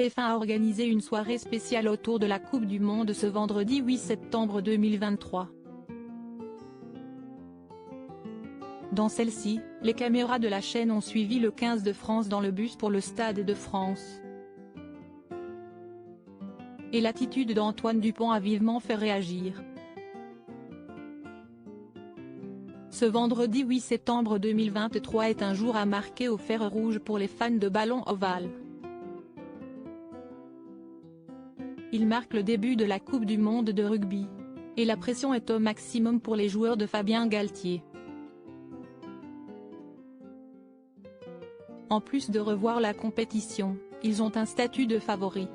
TF1 a organisé une soirée spéciale autour de la Coupe du Monde ce vendredi 8 septembre 2023. Dans celle-ci, les caméras de la chaîne ont suivi le 15 de France dans le bus pour le Stade de France. Et l'attitude d'Antoine Dupont a vivement fait réagir. Ce vendredi 8 septembre 2023 est un jour à marquer au fer rouge pour les fans de ballon ovale. Il marque le début de la Coupe du Monde de rugby. Et la pression est au maximum pour les joueurs de Fabien Galthié. En plus de revoir la compétition, ils ont un statut de favori.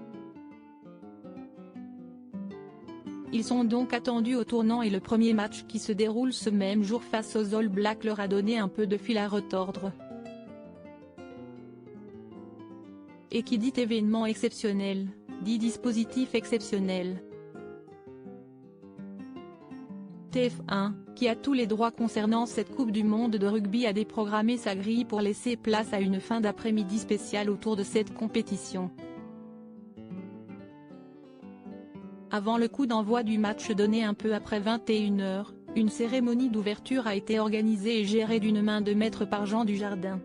Ils sont donc attendus au tournant et le premier match qui se déroule ce même jour face aux All Blacks leur a donné un peu de fil à retordre. Et qui dit événement exceptionnel, dit dispositif exceptionnel. TF1, qui a tous les droits concernant cette Coupe du Monde de rugby a déprogrammé sa grille pour laisser place à une fin d'après-midi spéciale autour de cette compétition. Avant le coup d'envoi du match donné un peu après 21 h, une cérémonie d'ouverture a été organisée et gérée d'une main de maître par Jean Dujardin.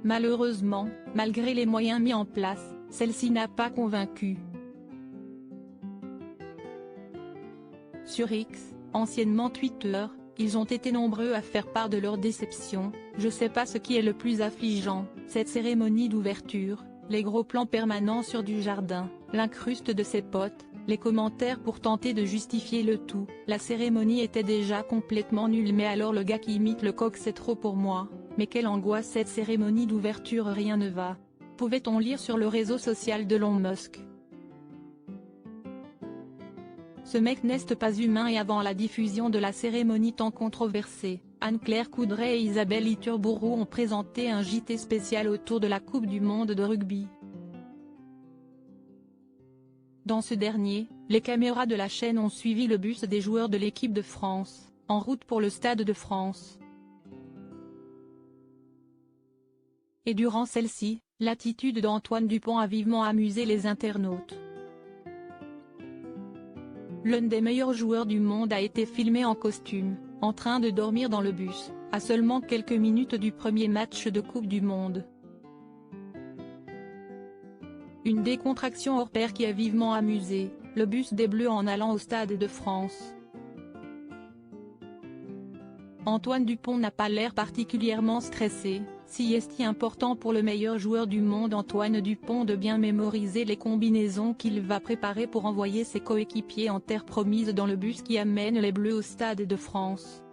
Malheureusement, malgré les moyens mis en place, celle-ci n'a pas convaincu. Sur X, anciennement Twitter, ils ont été nombreux à faire part de leur déception. Je sais pas ce qui est le plus affligeant, cette cérémonie d'ouverture, les gros plans permanents sur Dujardin, l'incruste de ses potes, les commentaires pour tenter de justifier le tout. La cérémonie était déjà complètement nulle mais alors le gars qui imite le coq c'est trop pour moi, mais quelle angoisse cette cérémonie d'ouverture rien ne va. Pouvait-on lire sur le réseau social d'Elon Musk. Ce mec n'est pas humain et avant la diffusion de la cérémonie tant controversée, Anne-Claire Coudray et Isabelle Iturburu ont présenté un JT spécial autour de la Coupe du Monde de rugby. Dans ce dernier, les caméras de la chaîne ont suivi le bus des joueurs de l'équipe de France, en route pour le Stade de France. Et durant celle-ci, l'attitude d'Antoine Dupont a vivement amusé les internautes. L'un des meilleurs joueurs du monde a été filmé en costume, en train de dormir dans le bus, à seulement quelques minutes du premier match de Coupe du Monde. Une décontraction hors pair qui a vivement amusé, le bus des Bleus en allant au Stade de France. Antoine Dupont n'a pas l'air particulièrement stressé, si est-il important pour le meilleur joueur du monde Antoine Dupont de bien mémoriser les combinaisons qu'il va préparer pour envoyer ses coéquipiers en terre promise dans le bus qui amène les Bleus au Stade de France.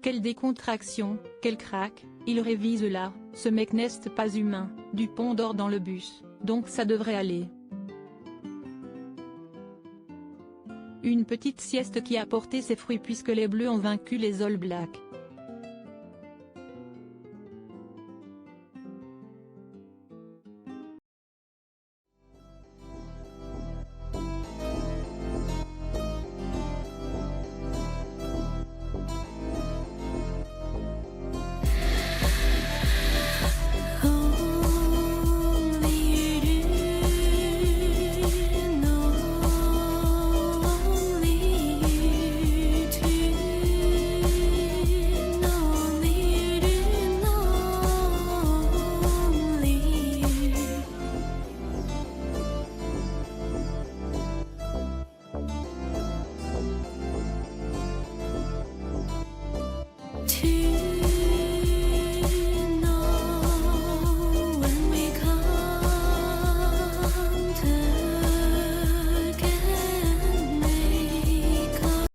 Quelle décontraction, quel crack, il révise là, ce mec n'est pas humain, Dupont dort dans le bus, donc ça devrait aller. Une petite sieste qui a porté ses fruits puisque les Bleus ont vaincu les All Blacks.